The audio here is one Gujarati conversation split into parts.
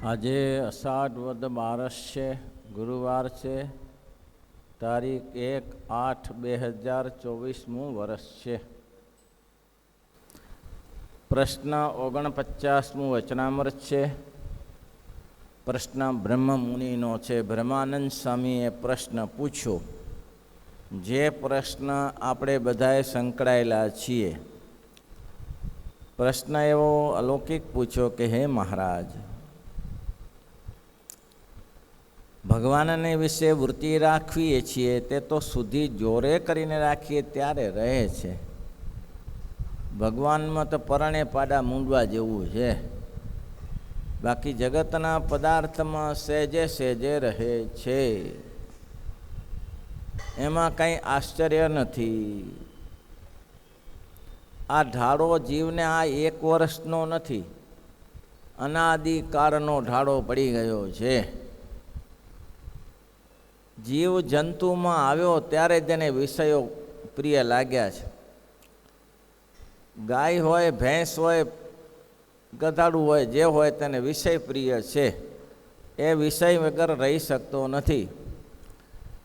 આજે અષાઢ વદ બારસ છે, ગુરુવાર છે, તારીખ 1/8/2024 વર્ષ છે. પ્રશ્ન 49મું વચનામૃત છે. પ્રશ્ન બ્રહ્મ મુનિનો છે. બ્રહ્માનંદ સ્વામીએ પ્રશ્ન પૂછ્યો, જે પ્રશ્ન આપણે બધાએ સંકળાયેલા છીએ. પ્રશ્ન એવો અલૌકિક પૂછ્યો કે હે મહારાજ, ભગવાનને વિશે વૃત્તિ રાખીએ છીએ તે તો સુધી જોરે કરીને રાખીએ ત્યારે રહે છે. ભગવાનમાં તો પરણે પાડા મૂંડવા જેવું છે. બાકી જગતના પદાર્થમાં સહેજે સહેજે રહે છે, એમાં કંઈ આશ્ચર્ય નથી. આ ઢાળો જીવને આ 1 વર્ષનો નથી, અનાદિકાળનો ઢાળો પડી ગયો છે. જીવ જંતુમાં આવ્યો ત્યારે તેને વિષયો પ્રિય લાગ્યા છે. ગાય હોય, ભેંસ હોય, ગધાડું હોય, જે હોય તેને વિષય પ્રિય છે. એ વિષય વગર રહી શકતો નથી.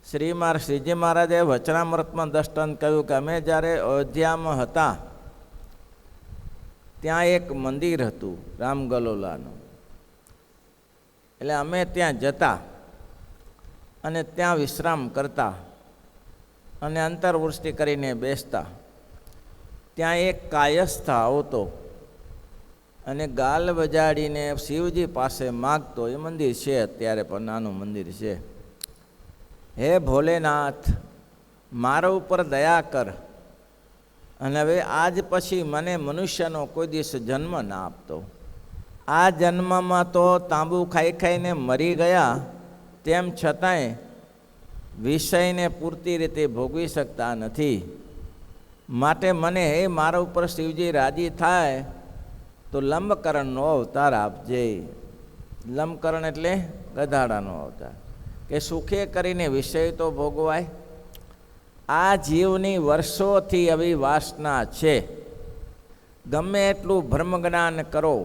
શ્રીજી મહારાજે વચનામૃતમાં દ્રષ્ટાંત કહ્યું કે અમે જ્યારે અયોધ્યામાં હતા ત્યાં એક મંદિર હતું રામગલોલાનું. એટલે અમે ત્યાં જતા અને ત્યાં વિશ્રામ કરતા અને અંતરવૃષ્ટિ કરીને બેસતા. ત્યાં એક કાયસ્થ આવતો અને ગાલ વજાડીને શિવજી પાસે માગતો. એ મંદિર છે અત્યારે પણ નાનું મંદિર છે. હે ભોલેનાથ, મારા ઉપર દયા કર અને હવે આજ પછી મને મનુષ્યનો કોઈ દિવસ જન્મ ના આપતો. આ જન્મમાં તો તાંબુ ખાઈ ખાઈને મરી ગયા, તેમ છતાંય વિષયને પૂરતી રીતે ભોગવી શકતા નથી. માટે મને હે મારા ઉપર શિવજી રાજી થાય તો લંબકરણનો અવતાર આપજે. લંબકરણ એટલે ગધાડાનો અવતાર, કે સુખે કરીને વિષય તો ભોગવાય. આ જીવની વર્ષોથી આવી વાસના છે. ગમે એટલું બ્રહ્મજ્ઞાન કરો,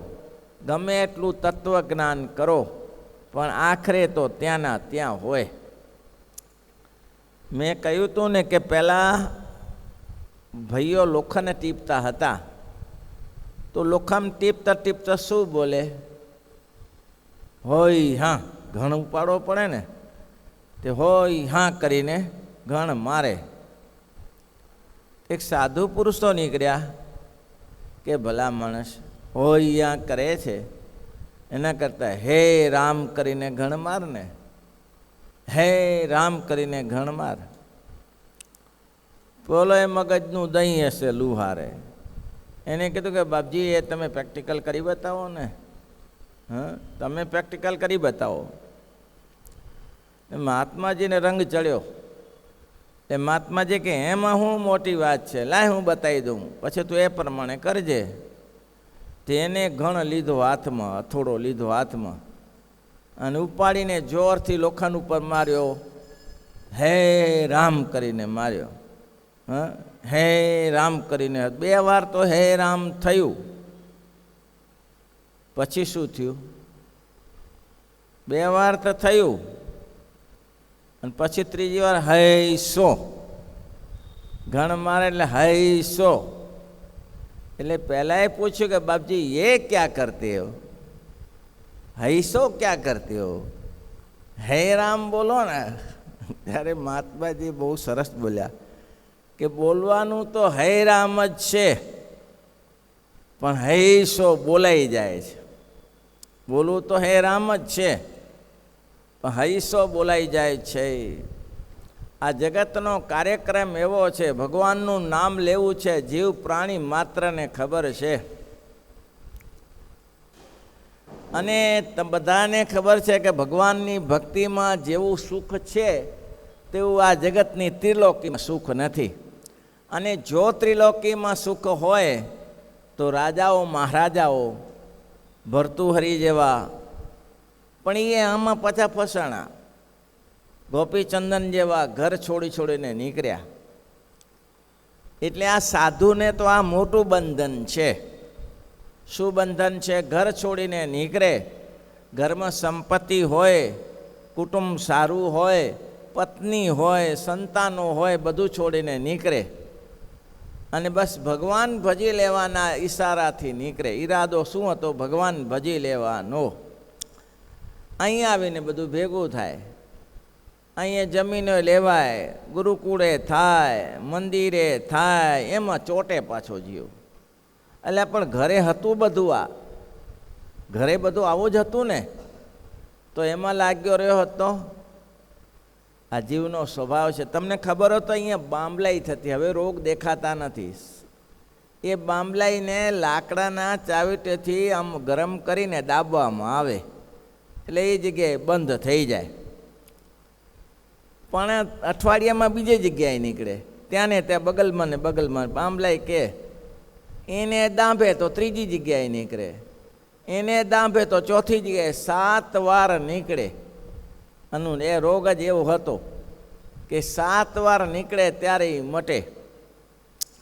ગમે એટલું તત્વજ્ઞાન કરો, પણ આખરે તો ત્યાંના ત્યાં હોય. મેં કહ્યું હતું ને કે પહેલાં ભાઈઓ લોખંડ ટીપતા હતા, તો લોખંડ ટીપતા ટીપતા શું બોલે? હોય હા, ઘણ ઉપાડવો પડે ને, તે હોય હા કરીને ઘણ મારે. એક સાધુ પુરુષો નીકળ્યા કે ભલા માણસ હોય યા કરે છે, એના કરતાં હે રામ કરીને ઘણ માર ને, હે રામ કરીને ઘણ માર. બોલો એ મગજનું દહીં હશે લુહારે. એને કીધું કે બાપજી એ તમે પ્રેક્ટિકલ કરી બતાવો ને. હા, તમે પ્રેક્ટિકલ કરી બતાવો. મહાત્માજીને રંગ ચડ્યો. એ મહાત્માજી કે એમાં શું મોટી વાત છે, લાય હું બતાવી દઉં, પછી તું એ પ્રમાણે કરજે. તેને ઘણ લીધો હાથમાં, હથોડો લીધો હાથમાં અને ઉપાડીને જોરથી લોખંડ ઉપર માર્યો. હે રામ કરીને માર્યો. હા, હે રામ કરીને 2 વાર તો હે રામ થયું. પછી શું થયું? 2 વાર તો થયું અને પછી 3જી વાર હૈસો. ઘણ મારે એટલે હૈસો. એટલે પહેલાં એ પૂછ્યું કે બાપજી ये क्या करते हो, હૈસો क्या करते हो, હે રામ બોલો ને. ત્યારે મહાત્માજી બહુ સરસ બોલ્યા કે બોલવાનું તો હે રામ જ છે, પણ હૈસો બોલાઈ જાય છે. બોલવું તો હે રામ જ છે, પણ હૈસો બોલાઈ જાય છે. આ જગતનો કાર્યક્રમ એવો છે, ભગવાનનું નામ લેવું છે, જીવ પ્રાણી માત્રને ખબર છે. અને બધાને ખબર છે કે ભગવાનની ભક્તિમાં જેવું સુખ છે તેવું આ જગતની ત્રિલોકીમાં સુખ નથી. અને જો ત્રિલોકીમાં સુખ હોય તો રાજાઓ મહારાજાઓ ભર્તુહરી જેવા, પણ એ આમાં પાછા ફસાણા. ગોપીચંદન જેવા ઘર છોડીને નીકળ્યા. એટલે આ સાધુને તો આ મોટું બંધન છે. શું બંધન છે? ઘર છોડીને નીકળે, ઘરમાં સંપત્તિ હોય, કુટુંબ સારું હોય, પત્ની હોય, સંતાનો હોય, બધું છોડીને નીકળે અને બસ ભગવાન ભજી લેવાના ઈશારાથી નીકળે. ઈરાદો શું હતો? ભગવાન ભજી લેવાનો. અહીં આવીને બધું ભેગું થાય. અહીંયા જમીનો લેવાય, ગુરુકુળે થાય, મંદિરે થાય, એમાં ચોટે પાછો જીવ. એટલે પણ ઘરે હતું બધું, ઘરે બધું આવું જ હતું ને, તો એમાં લાગ્યો રહ્યો હતો. આ જીવનો સ્વભાવ છે. તમને ખબર હોય તો અહીંયા બાંબલાઈ થતી, હવે રોગ દેખાતા નથી. એ બાંબલાઈને લાકડાના ચાવીટેથી આમ ગરમ કરીને દાબવામાં આવે એટલે એ જગ્યાએ બંધ થઈ જાય. પણ અઠવાડિયામાં બીજી જગ્યાએ નીકળે, ત્યાં ને ત્યાં બગલમાં ને બગલમાં બાંબલાઈ કે એને દાંભે તો ત્રીજી જગ્યાએ નીકળે, એને દાંભે તો ચોથી જગ્યાએ, 7 વાર નીકળે. એ રોગ જ એવો હતો કે 7 વાર નીકળે ત્યારે એ મટે.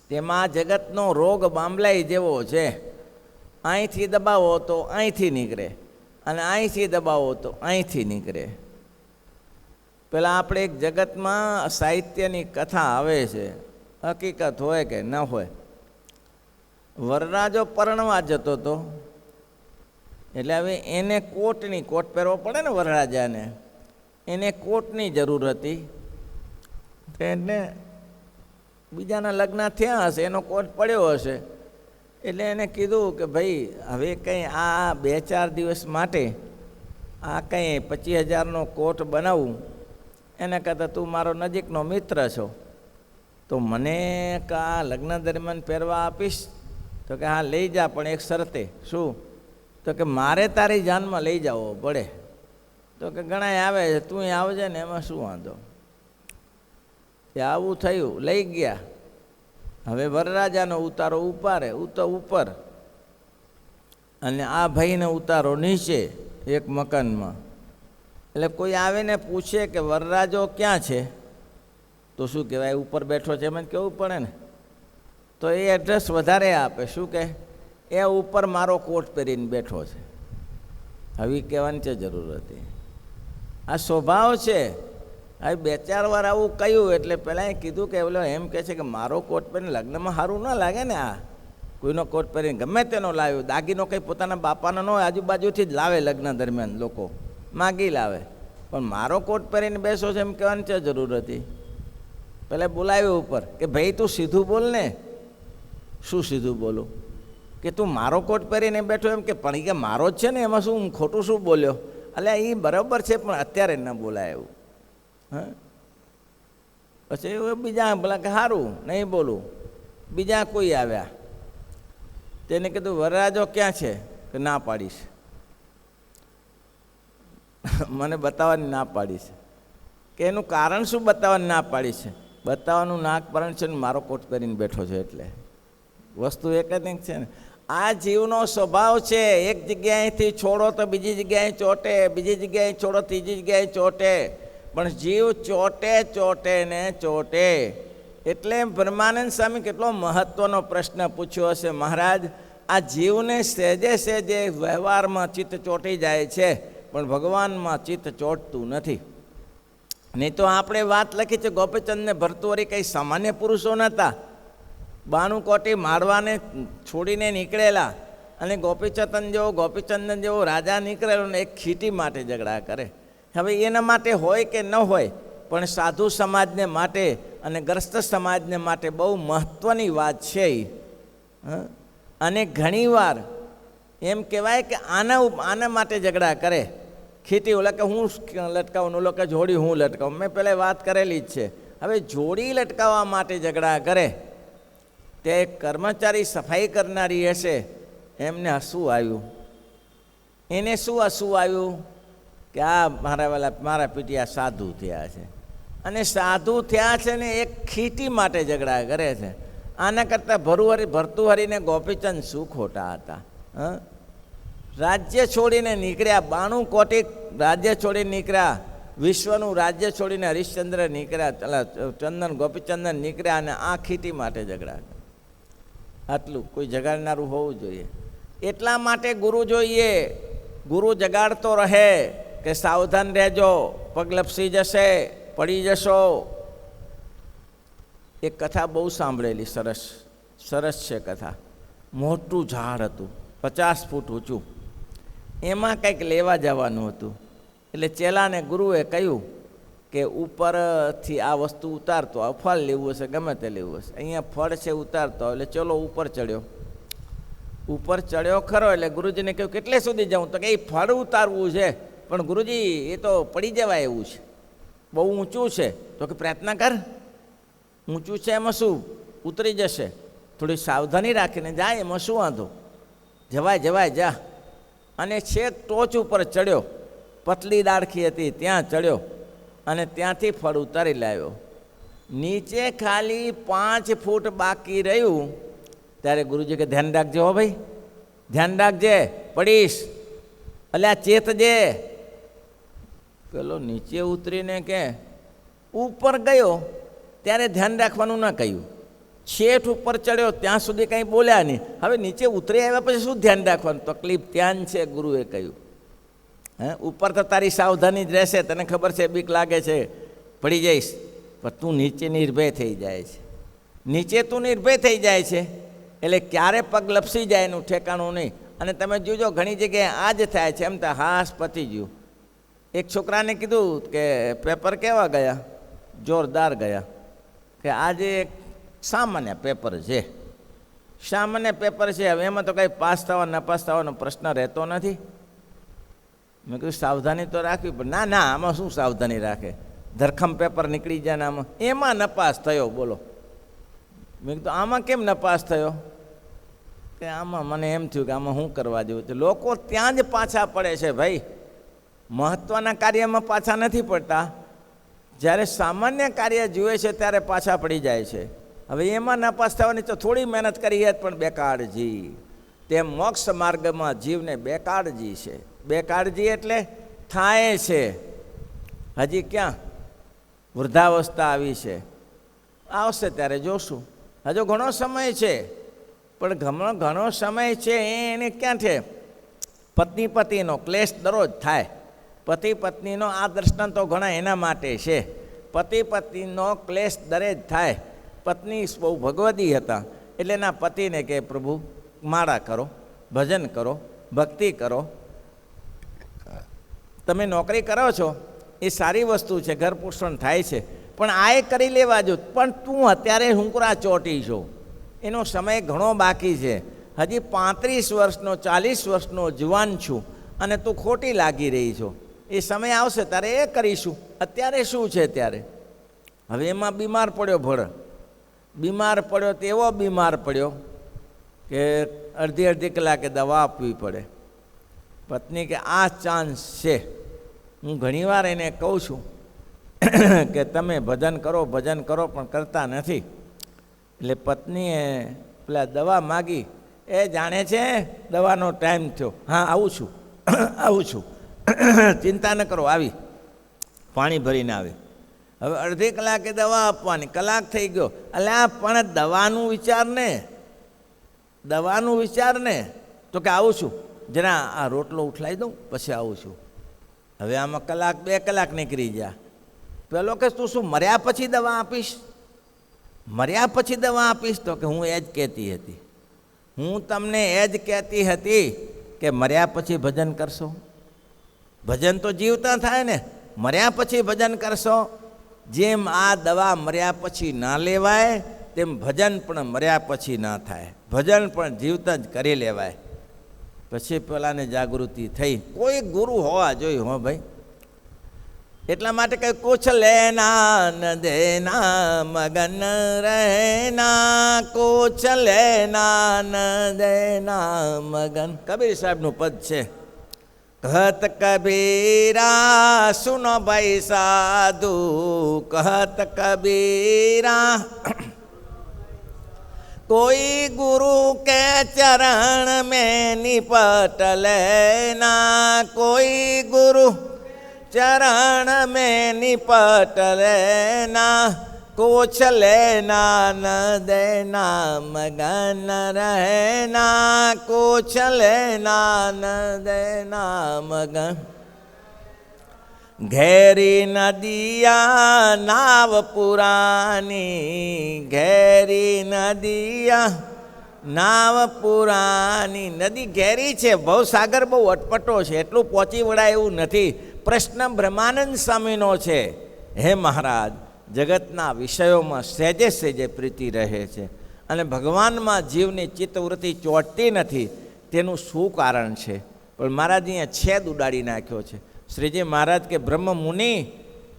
તેમાં જગતનો રોગ બાંબલાઈ જેવો છે. અહીંથી દબાવો તો અહીંથી નીકળે, અને અહીંથી દબાવો તો અહીંથી નીકળે. પેલા આપણે એક જગતમાં સાહિત્યની કથા આવે છે, હકીકત હોય કે ન હોય. વરરાજો પરણવા જતો હતો, એટલે હવે એને કોટ પહેરવો પડે ને વરરાજાને, એને કોટની જરૂર હતી. એટલે બીજાના લગ્ન થયા હશે, એનો કોટ પડ્યો હશે, એટલે એને કીધું કે ભાઈ હવે કંઈ આ 2-4 દિવસ માટે આ કંઈ 25,000નો કોટ બનાવું, એને કહેતા તું મારો નજીકનો મિત્ર છો, તો મને આ લગ્ન દરમિયાન પહેરવા આપીશ? તો કે હા લઈ જા, પણ એક શરતે. શું? તો કે મારે તારી જાનમાં લઈ જવો પડે. તો કે ઘણાય આવે છે, તું આવજે ને, એમાં શું વાંધો. એ આવું થયું, લઈ ગયા. હવે વરરાજાનો ઉતારો ઉપર અને આ ભાઈને ઉતારો નીચે એક મકાનમાં. એટલે કોઈ આવે ને પૂછે કે વરરાજો ક્યાં છે, તો શું કહેવાય? ઉપર બેઠો છે, એમ જ કહેવું પડે ને. તો એ એડ્રેસ વધારે આપે. શું કહે? એ ઉપર મારો કોટ પહેરીને બેઠો છે. હવે કહેવાની છે જરૂર હતી? આ સ્વભાવ છે. હવે 2-4 વાર આવું કહ્યું એટલે પહેલાં એ કીધું કે બોલો એમ કહે છે કે મારો કોટ પહેરીને લગ્નમાં સારું ન લાગે ને. આ કોઈનો કોટ પહેરીને ગમે તેનો લાવ્યો, દાગીનો કંઈ પોતાના બાપાનો ન હોય, આજુબાજુથી જ લાવે લગ્ન દરમિયાન, લોકો માગી લાવે. પણ મારો કોટ પહેરીને બેસો છે એમ કહેવાની છે જરૂર હતી? પહેલાં બોલાવ્યો ઉપર કે ભાઈ તું સીધું બોલ ને. શું સીધું બોલું? કે તું મારો કોટ પહેરીને બેઠો એમ કે, પણ કે મારો જ છે ને, એમાં શું ખોટું શું બોલ્યો? એટલે એ બરાબર છે, પણ અત્યારે ન બોલાય એવું. હા, પછી એવું બીજા બોલા કે સારું નહીં બોલું. બીજા કોઈ આવ્યા, તેને કીધું વરરાજો ક્યાં છે? કે ના પાડીશ, મને બતાવવાની ના પાડીશ. કે એનું કારણ શું બતાવવાની ના પાડી છે? બતાવવાનું ના કારણ છે ને મારો કોટ પહેરીને બેઠો છે. એટલે વસ્તુ એક જ છે ને. આ જીવનો સ્વભાવ છે. એક જગ્યાએથી છોડો તો બીજી જગ્યાએ ચોટે, બીજી જગ્યાએ છોડો ત્રીજી જગ્યાએ ચોટે. પણ જીવ ચોટે ને ચોટે. એટલે બ્રહ્માનંદ સ્વામી કેટલો મહત્વનો પ્રશ્ન પૂછ્યો હશે, મહારાજ આ જીવને સહેજે વ્યવહારમાં ચિત્ત ચોંટી જાય છે, પણ ભગવાનમાં ચિત્ત ચોંટતું નથી. નહીં તો આપણે વાત લખી છે, ગોપીચંદને ભર્તુહરી કંઈ સામાન્ય પુરુષો નહોતા. 92 કોટી મારવાને છોડીને નીકળેલા, અને ગોપીચંદન જેવો રાજા નીકળેલો ને એક ખીટી માટે ઝઘડા કરે. હવે એના માટે હોય કે ન હોય, પણ સાધુ સમાજને માટે અને ગ્રસ્ત સમાજને માટે બહુ મહત્ત્વની વાત છે. અને ઘણીવાર એમ કહેવાય કે આના માટે ઝઘડા કરે. ખીટી ઓલા કે હું લટકાવું, ઓલો કે જોડી હું લટકાવું. મેં પહેલાં વાત કરેલી જ છે. હવે જોડી લટકાવવા માટે ઝઘડા કરે. તે એક કર્મચારી સફાઈ કરનારી હશે, એમને હસવું આવ્યું. એને શું હસવું આવ્યું? કે આ મારા પીટિયા સાધુ થયા છે, અને સાધુ થયા છે ને એક ખીટી માટે ઝઘડા કરે છે. આના કરતાં ભર્તુહરીને ગોપીચંદ શું ખોટા હતા? રાજ્ય છોડીને નીકળ્યા, 92 કોટી રાજ્ય છોડીને નીકળ્યા, વિશ્વનું રાજ્ય છોડીને હરિશ્ચંદ્ર નીકળ્યા, ગોપીચંદન નીકળ્યા, અને આ ખીટી માટે ઝઘડા. આટલું કોઈ જગાડનારું હોવું જોઈએ. એટલા માટે ગુરુ જોઈએ. ગુરુ જગાડતો રહે કે સાવધાન રહેજો, પગ લપસી જશે, પડી જશો. એક કથા બહુ સાંભળેલી, સરસ સરસ છે કથા. મોટું ઝાડ હતું 50 ફૂટ ઊંચું, એમાં કંઈક લેવા જવાનું હતું. એટલે ચેલાને ગુરુએ કહ્યું કે ઉપરથી આ વસ્તુ ઉતારતો, આ ફળ લેવું હશે, ગમે તે લેવું હશે, અહીંયા ફળ છે ઉતારતો. એટલે ચલો ઉપર ચડ્યો. ઉપર ચડ્યો ખરો, એટલે ગુરુજીને કહ્યું કેટલે સુધી જાઉં? તો કે એ ફળ ઉતારવું છે, પણ ગુરુજી એ તો પડી જવાય એવું છે, બહુ ઊંચું છે. તો કે પ્રયત્ન કર, ઊંચું છે એમાં શું, ઉતરી જશે, થોડી સાવધાની રાખીને જાય, એમાં શું વાંધો, જવાય જવાય જા. અને છેક ટોચ ઉપર ચડ્યો, પતલી ડાળખી હતી ત્યાં ચડ્યો અને ત્યાંથી ફળ ઉતારી લાવ્યો. નીચે ખાલી 5 ફૂટ બાકી રહ્યું ત્યારે ગુરુજી કે ધ્યાન રાખજે હો ભાઈ, ધ્યાન રાખજે, પડીશ, અલ્યા ચેતજે. પેલો નીચે ઉતરીને કે ઉપર ગયો ત્યારે ધ્યાન રાખવાનું ના કહ્યું, છેઠ ઉપર ચડ્યો ત્યાં સુધી કંઈ બોલ્યા નહીં. હવે નીચે ઉતરી આવ્યા પછી શું ધ્યાન રાખવાનું? તકલીફ ત્યાં છે, ગુરુએ કહ્યું. ઉપર તો તારી સાવધાની જ રહેશે, તને ખબર છે બીક લાગે છે, પડી જઈશ, પણ તું નીચે નિર્ભય થઈ જાય છે. નીચે તું નિર્ભય થઈ જાય છે એટલે ક્યારે પગ લપસી જાય એનું ઠેકાણું નહીં. અને તમે જોજો ઘણી જગ્યાએ આ જ થાય છે. એમ તો હાસ પતી ગયું. એક છોકરાને કીધું કે પેપર કેવા ગયા? જોરદાર ગયા. કે આજે એક સામાન્ય પેપર છે, સામાન્ય પેપર છે, હવે એમાં તો કંઈ પાસ થવા નપાસ થવાનો પ્રશ્ન રહેતો નથી. મેં કીધું સાવધાની તો રાખવી, પણ ના ના આમાં શું સાવધાની રાખે, ધરખમ પેપર નીકળી જાય ને એમાં નપાસ થયો, બોલો. મેં કીધું આમાં કેમ નપાસ થયો? કે આમાં મને એમ થયું કે આમાં શું કરવા જેવું છે. લોકો ત્યાં જ પાછા પડે છે ભાઈ, મહત્ત્વના કાર્યમાં પાછા નથી પડતા, જ્યારે સામાન્ય કાર્ય જુએ છે ત્યારે પાછા પડી જાય છે. હવે એમાં નાપાસ થવાની તો થોડી મહેનત કરી જ પણ બેકાળજી. તેમ મોક્ષ માર્ગમાં જીવને બેકાળજી છે. બેકાળજી એટલે થાય છે, હજી ક્યાં વૃદ્ધાવસ્થા આવી છે, આવશે ત્યારે જોશું. હજુ ઘણો સમય છે, પણ ઘણો સમય છે એને ક્યાં છે? પત્ની પતિનો ક્લેશ દરરોજ થાય. પતિ પત્નીનો આ દ્રષ્ટાંતો ઘણા એના માટે છે. પતિ પત્નીનો ક્લેશ દરેજ થાય. પત્ની બહુ ભગવદી હતા એટલે એના પતિને કહે પ્રભુ માળા કરો, ભજન કરો, ભક્તિ કરો. તમે નોકરી કરો છો એ સારી વસ્તુ છે, ઘર પોષણ થાય છે, પણ આ એ કરી લેવા જો. પણ તું અત્યારે હુંકરા ચોટી છો, એનો સમય ઘણો બાકી છે. હજી 35 વર્ષનો 40 વર્ષનો જુવાન છું અને તું ખોટી લાગી રહી છો. એ સમય આવશે ત્યારે એ કરીશું, અત્યારે શું છે ત્યારે. હવે એમાં બીમાર પડ્યો ભળ, બીમાર પડ્યો તેવો બીમાર પડ્યો કે અડધી કલાકે દવા આપવી પડે. પત્ની કે આ ચાન્સ છે, હું ઘણીવાર એને કહું છું કે તમે ભજન કરો ભજન કરો, પણ કરતા નથી. એટલે પત્નીએ પેલા દવા માગી, એ જાણે છે દવાનો ટાઈમ થયો, હા આવું છું આવું છું, ચિંતા ન કરો, આવી પાણી ભરીને આવે. હવે અડધી કલાકે દવા આપવાની, કલાક થઈ ગયો. અલ્યા પણ દવાનું વિચાર ને, દવાનું વિચાર ને. તો કે આવું છું, જરા આ રોટલો ઉઠલાવી દઉં પછી આવું છું. હવે આમાં કલાક 2 કલાક નીકળી ગયા. પેલો કે તું શું મર્યા પછી દવા આપીશ? મર્યા પછી દવા આપીશ? તો કે હું એ જ કહેતી હતી, હું તમને એ જ કહેતી હતી કે મર્યા પછી ભજન કરશો. ભજન તો જીવતા થાય ને, મર્યા પછી ભજન કરશો. જેમ આ દવા મર્યા પછી ના લેવાય, તેમ ભજન પણ મર્યા પછી ના થાય. ભજન પણ જીવતા જ કરી લેવાય. પછી પેલાને જાગૃતિ થઈ. કોઈ ગુરુ હોવા જોઈએ હો ભાઈ. એટલા માટે કંઈ કુછ લેના ન દેના મગન રહેના, કુછ લેના ન દેના મગન. કબીર સાહેબનું પદ છે. કહત કબીરા સુનો ભાઈ સાધુ, કહત કબીરા कोई गुरु के चरण में निपट लेना, कोई गुरु चरण में निपट लेना, कुछ लेना न देना मगन रहना, कुछ लेना न देना मगन। घेरी नदिया नाव पुरानी, घेरी नदिया નાવ પુરાની. નદી ઘેરી છે, ભવસાગર બહુ અટપટો છે, એટલું પહોંચી વળાય એવું નથી. પ્રશ્ન બ્રહ્માનંદ સ્વામીનો છે, હે મહારાજ, જગતના વિષયોમાં સહેજે સહેજે પ્રીતિ રહે છે અને ભગવાનમાં જીવની ચિત્તવૃત્તિ ચોંટતી નથી, તેનું શું કારણ છે? પણ મહારાજ અહીંયા છેદ ઉડાડી નાખ્યો છે. શ્રીજી મહારાજ કે બ્રહ્મ મુનિ,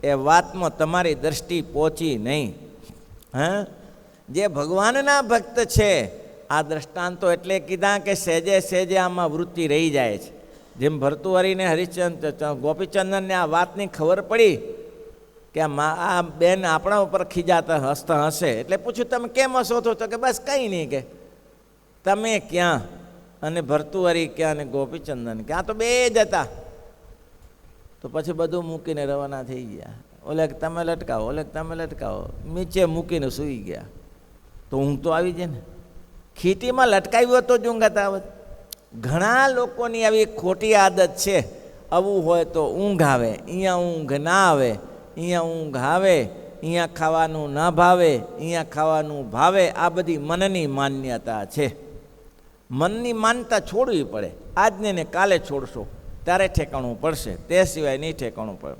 એ વાતમાં તમારી દ્રષ્ટિ પહોંચી નહીં. હા, જે ભગવાનના ભક્ત છે, આ દ્રષ્ટાંતો એટલે કીધા કે સહેજે સહેજે આમાં વૃત્તિ રહી જાય છે. જેમ ભર્તુહરિને ગોપીચંદનને આ વાતની ખબર પડી કે આ બેન આપણા ઉપર ખીજાતા હસતા હશે, એટલે પૂછ્યું તમે કેમ હસો છો? તો કે બસ કંઈ નહીં, કે તમે ક્યાં અને ભર્તુહરિ ક્યાં અને ગોપીચંદન ક્યાં, તો બે જ હતા. તો પછી બધું મૂકીને રવાના થઈ ગયા. ઓલે તમે લટકાવો, ઓલે તમે લટકાવો, નીચે મૂકીને સૂઈ ગયા. તો ઊંઘ તો આવી જાય ને. ખીટીમાં લટકાવ્યો તો જ ઊંઘ હતા. ઘણા લોકોની આવી ખોટી આદત છે, આવું હોય તો ઊંઘ આવે, અહીંયા ઊંઘ ના આવે, અહીંયા ઊંઘ આવે, અહીંયા ખાવાનું ના ભાવે, અહીંયા ખાવાનું ભાવે. આ બધી મનની માન્યતા છે. મનની માન્યતા છોડવી પડે. આજને ને કાલે છોડશો ત્યારે ઠેકાણું પડશે, તે સિવાય નહીં ઠેકાણું પડે.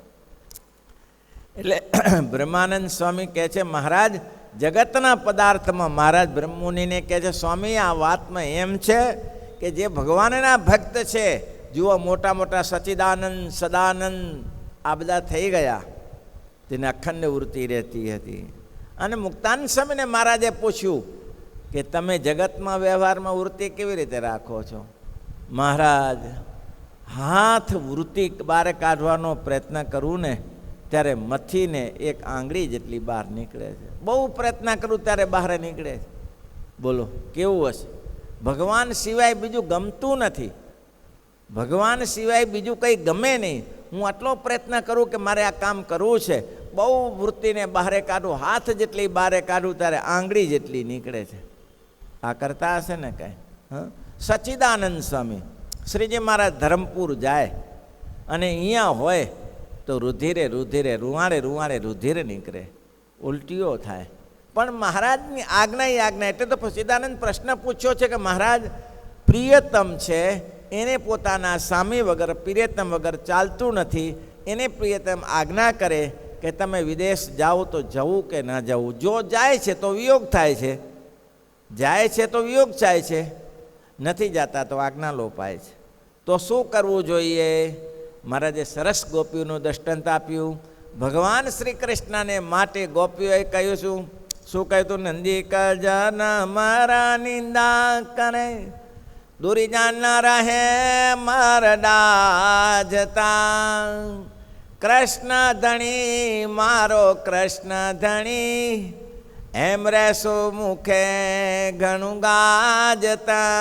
એટલે બ્રહ્માનંદ સ્વામી કહે છે, મહારાજ જગતના પદાર્થમાં, મહારાજ બ્રહ્મમુનિને કહે છે, સ્વામી આ વાતમાં એમ છે કે જે ભગવાનના ભક્ત છે, જુઓ મોટા મોટા સચ્ચિદાનંદ, સદાનંદ આ બધા થઈ ગયા, તેને અખંડ વૃત્તિ રહેતી હતી. અને મુક્તાનંદ સ્વામીને મહારાજે પૂછ્યું કે તમે જગતમાં વ્યવહારમાં વૃત્તિ કેવી રીતે રાખો છો? મહારાજ, હાથ વૃત્તિ બહાર કાઢવાનો પ્રયત્ન કરું ને ત્યારે મથીને એક આંગળી જેટલી બહાર નીકળે છે. બહુ પ્રયત્ન કરું ત્યારે બહાર નીકળે છે. બોલો કેવું હશે? ભગવાન સિવાય બીજું ગમતું નથી, ભગવાન સિવાય બીજું કંઈ ગમે નહીં. હું આટલો પ્રયત્ન કરું કે મારે આ કામ કરવું છે, બહુ વૃત્તિને બહાર કાઢું, હાથ જેટલી બહાર કાઢું ત્યારે આંગળી જેટલી નીકળે છે. આ કરતા હશે ને કાંઈ? હા, સચ્ચિદાનંદ સ્વામી શ્રીજી મહારાજ ધરમપુર જાય અને અહીંયા હોય તો રુધિરે રુધિરે રૂવાડે રૂવાડે રુધિર નીકળે, ઉલટીઓ થાય. પણ મહારાજની આજ્ઞા એટલે તો સચ્ચિદાનંદ પ્રશ્ન પૂછ્યો છે કે મહારાજ પ્રિયતમ છે, એને પોતાના સ્વામી વગર, પ્રિયતમ વગર ચાલતું નથી. એને પ્રિયતમ આજ્ઞા કરે કે તમે વિદેશ જાઓ તો જવું કે ન જવું. જો જાય છે તો વિયોગ થાય છે, જાય છે તો વિયોગ થાય છે, નથી જતા તો આજ્ઞા લોપાય છે. તો શું કરવું જોઈએ? મહારાજે સરસ ગોપીઓનું દૃષ્ટાંત આપ્યું. ભગવાન શ્રી કૃષ્ણને માટે ગોપીઓએ કહ્યું શું કહ્યું હતું? નંદી કજન મારા નિંદા કરે, દૂરી જાના રહે મારડા જતા. કૃષ્ણ ધણી મારો કૃષ્ણ ધણી, એમ રહેશો મુખે ઘણું ગાજતા.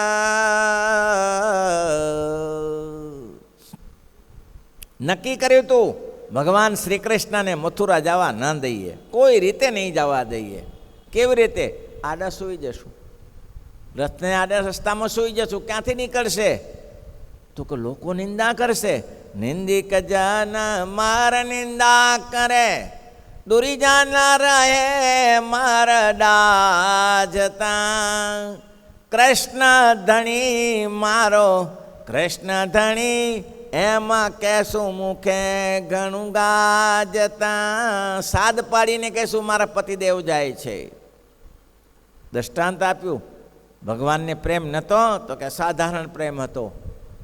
નક્કી કર્યું તું ભગવાન શ્રી કૃષ્ણને મથુરા જવા ન દઈએ, કોઈ રીતે નહીં જવા દઈએ. કેવી રીતે? આડા સૂઈ જશું, રસ્તે આડા રસ્તામાં સૂઈ જશું. ક્યાંથી નીકળશે? તો કે લોકો નિંદા કરશે. નિંદિક જન માર નિંદા કરે, દૂરી જાના રહે મારડા જતા. કૃષ્ણ ધણી મારો કૃષ્ણ ધણી, એમાં કહેશું મુખે ઘણું ગાજતા. સાદ પાડીને કહેશું મારા પતિદેવ જાય છે. દૃષ્ટાંત આપ્યું. ભગવાનને પ્રેમ નહોતો તો કે સાધારણ પ્રેમ હતો.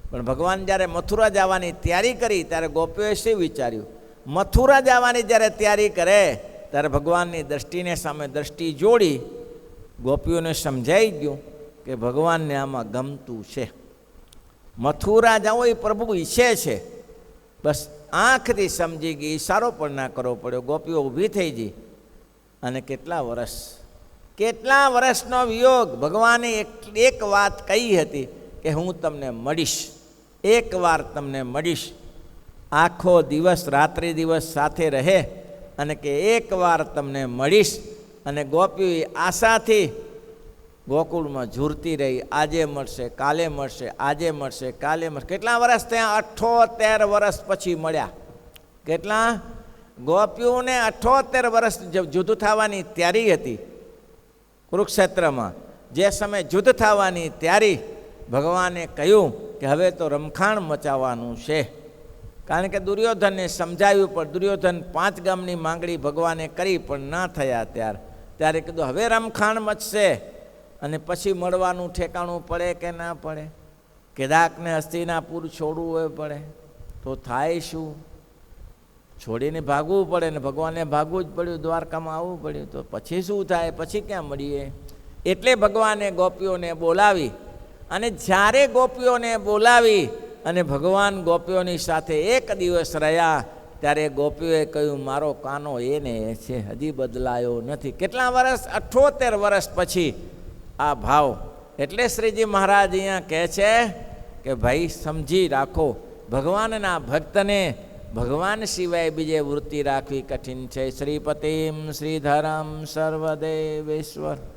પણ ભગવાન જ્યારે મથુરા જવાની તૈયારી કરી ત્યારે ગોપીઓએ શું વિચાર્યું? મથુરા જવાની જ્યારે તૈયારી કરે ત્યારે ભગવાનની દ્રષ્ટિને સામે દ્રષ્ટિ જોડી ગોપીઓને સમજાઈ ગયું કે ભગવાનને આમાં ગમતું છે. મથુરા જાઓ એ પ્રભુ ઈચ્છે છે. બસ આંખથી સમજી ગઈ, ઈશારો પણ ના કરવો પડ્યો. ગોપીઓ ઊભી થઈ ગઈ અને કેટલા વર્ષનો વિયોગ. ભગવાને એક વાત કહી હતી કે હું તમને મળીશ, એકવાર તમને મળીશ. આખો દિવસ રાત્રિ દિવસ સાથે રહે અને કે એકવાર તમને મળીશ અને ગોપીઓ આશાથી ગોકુળમાં ઝૂરતી રહી, આજે મળશે, કાલે મળશે, આજે મળશે, કાલે મળશે. કેટલા વર્ષ ત્યાં? 78 વર્ષ પછી મળ્યા. કેટલા? ગોપીઓને 78 વર્ષ યુદ્ધ થવાની તૈયારી હતી કુરુક્ષેત્રમાં. જે સમયે યુદ્ધ થવાની તૈયારી, ભગવાને કહ્યું કે હવે તો રમખાણ મચાવવાનું છે. કારણ કે દુર્યોધનને સમજાવ્યું, પણ દુર્યોધન 5 ગામની માંગણી ભગવાને કરી પણ ના થયા. ત્યારે કીધું હવે રમખાણ મચશે, અને પછી મળવાનું ઠેકાણું પડે કે ના પડે? કેદાકને હસ્તિનાપુર છોડવું હોય પડે તો થાય શું? છોડીને ભાગવું પડે, ને ભગવાને ભાગવું જ પડ્યું, દ્વારકામાં આવવું પડ્યું, તો પછી શું થાય? પછી ક્યાં મળીએ? એટલે ભગવાને ગોપીઓને બોલાવી, અને જ્યારે ગોપીઓને બોલાવી અને ભગવાન ગોપીઓની સાથે એક દિવસ રહ્યા, ત્યારે ગોપીઓએ કહ્યું મારો કાનો એને છે, હજી બદલાયો નથી. કેટલા વર્ષ? 78 વર્ષ પછી આ ભાવ. એટલે શ્રીજી મહારાજ અહીંયા કહે છે કે ભાઈ સમજી રાખો, ભગવાનના ભક્તને ભગવાન સિવાય બીજે વૃત્તિ રાખવી કઠિન છે. શ્રીપતિમ શ્રીધરમ સર્વદેવેશ્વર.